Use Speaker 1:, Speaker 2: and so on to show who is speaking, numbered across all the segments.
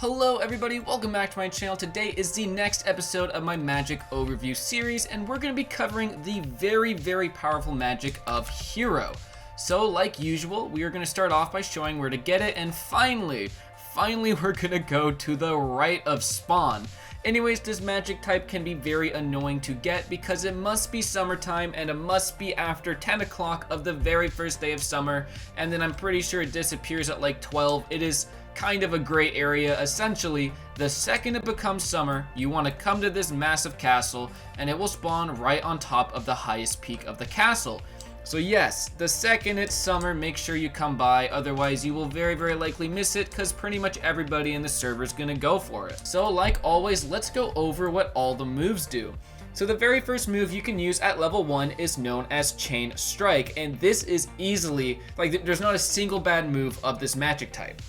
Speaker 1: Hello everybody, welcome back to my channel. Today is the next episode of my magic overview series, and we're going to be covering the very powerful magic of Hero. So like usual, we are going to start off by showing where to get it, and finally we're going to go to the Rite of Spawn. Anyways, this magic type can be very annoying to get because it must be summertime and it must be after 10 o'clock of the very first day of summer, and then I'm pretty sure it disappears at like 12. It is kind of a gray area. Essentially, the second it becomes summer, you want to come to this massive castle and it will spawn right on top of the highest peak of the castle. So yes, the second it's summer, make sure you come by, otherwise you will very likely miss it because pretty much everybody in the server is going to go for it. So like always, let's go over what all the moves do. So the very first move you can use at level 1 is known as Chain Strike, and this is easily, like, there's not a single bad move of this magic type.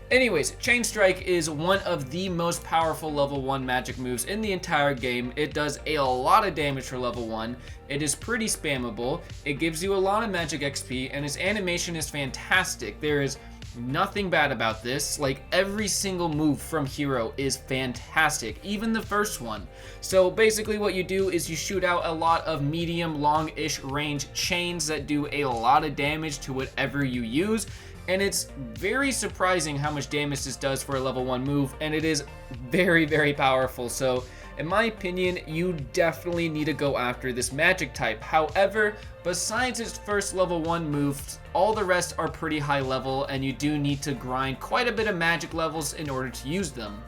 Speaker 1: Anyways, Chain Strike is one of the most powerful level 1 magic moves in the entire game. It does a lot of damage for level 1. It is pretty spammable. It gives you a lot of magic XP, and its animation is fantastic. There is nothing bad about this. Like, every single move from Hero is fantastic, even the first one. So basically what you do is you shoot out a lot of medium, long-ish range chains that do a lot of damage to whatever you use. And it's very surprising how much damage this does for a level 1 move, and it is very powerful. So in my opinion, you definitely need to go after this magic type. However, besides its first level 1 moves, all the rest are pretty high level, and you do need to grind quite a bit of magic levels in order to use them.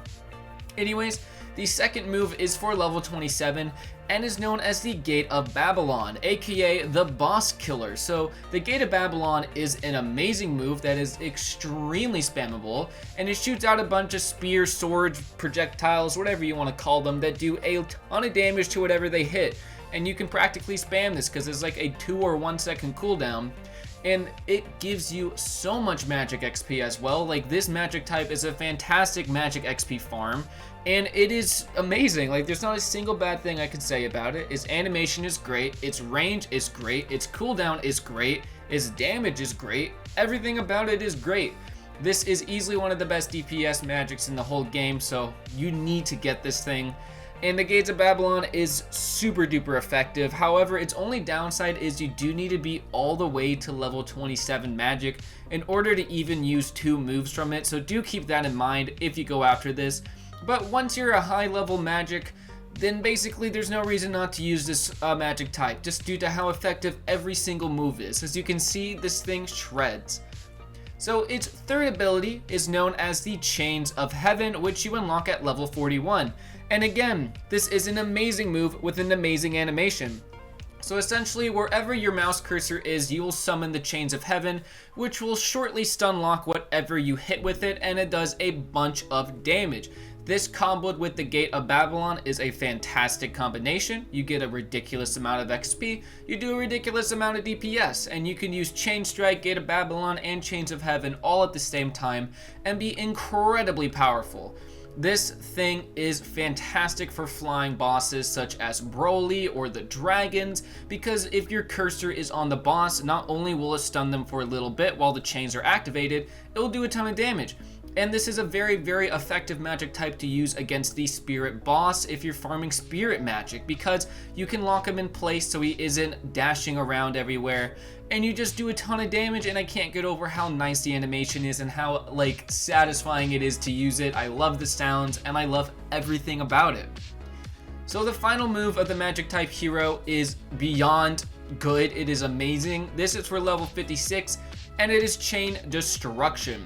Speaker 1: Anyways, the second move is for level 27 and is known as the Gate of Babylon, aka the Boss Killer. So the Gate of Babylon is an amazing move that is extremely spammable, and it shoots out a bunch of spears, swords, projectiles, whatever you want to call them, that do a ton of damage to whatever they hit. And you can practically spam this because it's like a 2 or 1 second cooldown. And it gives you so much magic XP as well. Like, this magic type is a fantastic magic XP farm, and it is amazing. Like, there's not a single bad thing I can say about it. Its animation is great, its range is great, its cooldown is great, its damage is great, everything about it is great. This is easily one of the best DPS magics in the whole game, so you need to get this thing. And the Gates of Babylon is super duper effective. However, its only downside is you do need to be all the way to level 27 magic in order to even use 2 moves from it. So do keep that in mind if you go after this. But once you're a high level magic, then basically there's no reason not to use this magic type, just due to how effective every single move is. As you can see, this thing shreds. So its third ability is known as the Chains of Heaven, which you unlock at level 41. And again, this is an amazing move with an amazing animation. So essentially, wherever your mouse cursor is, you will summon the Chains of Heaven, which will shortly stun lock whatever you hit with it, and it does a bunch of damage. This comboed with the Gate of Babylon is a fantastic combination. You get a ridiculous amount of XP, you do a ridiculous amount of DPS, and you can use Chain Strike, Gate of Babylon, and Chains of Heaven all at the same time and be incredibly powerful. This thing is fantastic for flying bosses such as Broly or the dragons, because if your cursor is on the boss, not only will it stun them for a little bit while the chains are activated, it will do a ton of damage. And this is a very effective magic type to use against the spirit boss if you're farming spirit magic, because you can lock him in place so he isn't dashing around everywhere, and you just do a ton of damage. And I can't get over how nice the animation is and how, like, satisfying it is to use it. I love the sounds and I love everything about it. So the final move of the magic type Hero is beyond good. It is amazing. This is for level 56, and it is Chain Destruction.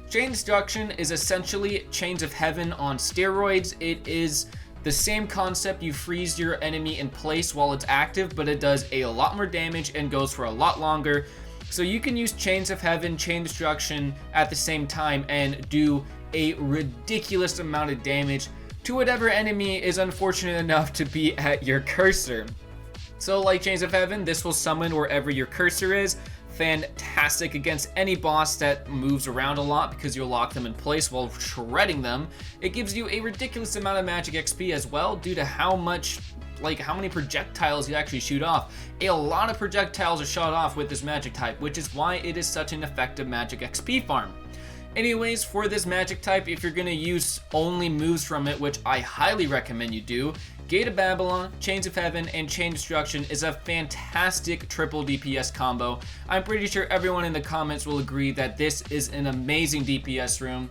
Speaker 1: Chain Destruction is essentially Chains of Heaven on steroids. It is the same concept. You freeze your enemy in place while it's active, but it does a lot more damage and goes for a lot longer. So you can use Chains of Heaven, Chain Destruction at the same time and do a ridiculous amount of damage to whatever enemy is unfortunate enough to be at your cursor. So like Chains of Heaven, this will summon wherever your cursor is. Fantastic against any boss that moves around a lot because you'll lock them in place while shredding them. It gives you a ridiculous amount of magic XP as well, due to how many projectiles you actually shoot off. A lot of projectiles are shot off with this magic type, which is why it is such an effective magic XP farm. Anyways, for this magic type, if you're going to use only moves from it, which I highly recommend you do, Gate of Babylon, Chains of Heaven, and Chain Destruction is a fantastic triple DPS combo. I'm pretty sure everyone in the comments will agree that this is an amazing DPS rune.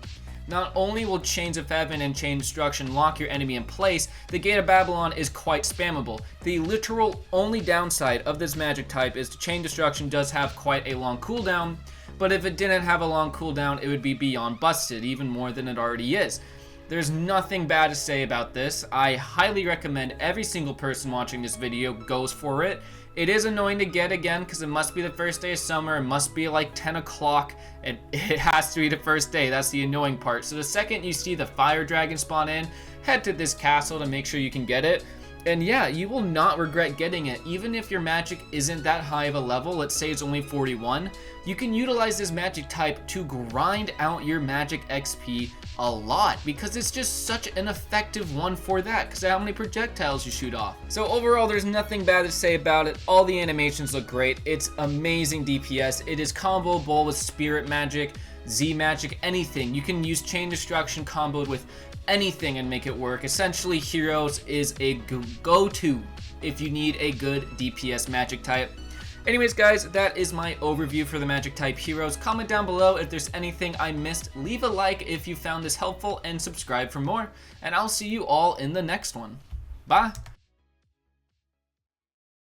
Speaker 1: Not only will Chains of Heaven and Chain Destruction lock your enemy in place, the Gate of Babylon is quite spammable. The literal only downside of this magic type is Chain Destruction does have quite a long cooldown, but if it didn't have a long cooldown, it would be beyond busted, even more than it already is. There's nothing bad to say about this. I highly recommend every single person watching this video goes for it. It is annoying to get again because it must be the first day of summer. It must be like 10 o'clock and it has to be the first day. That's the annoying part. So the second you see the fire dragon spawn in, head to this castle to make sure you can get it. And yeah, you will not regret getting it. Even if your magic isn't that high of a level, let's say it's only 41, you can utilize this magic type to grind out your magic XP a lot because it's just such an effective one for that because of how many projectiles you shoot off. So overall, there's nothing bad to say about it. All the animations look great. It's amazing DPS. It is comboable with spirit magic, Z magic, anything. You can use Chain Destruction comboed with anything and make it work. Essentially, Heroes is a go-to if you need a good DPS magic type. Anyways guys, that is my overview for the magic type Heroes. Comment down below if there's anything I missed, leave a like if you found this helpful, and subscribe for more, and I'll see you all in the next one. Bye!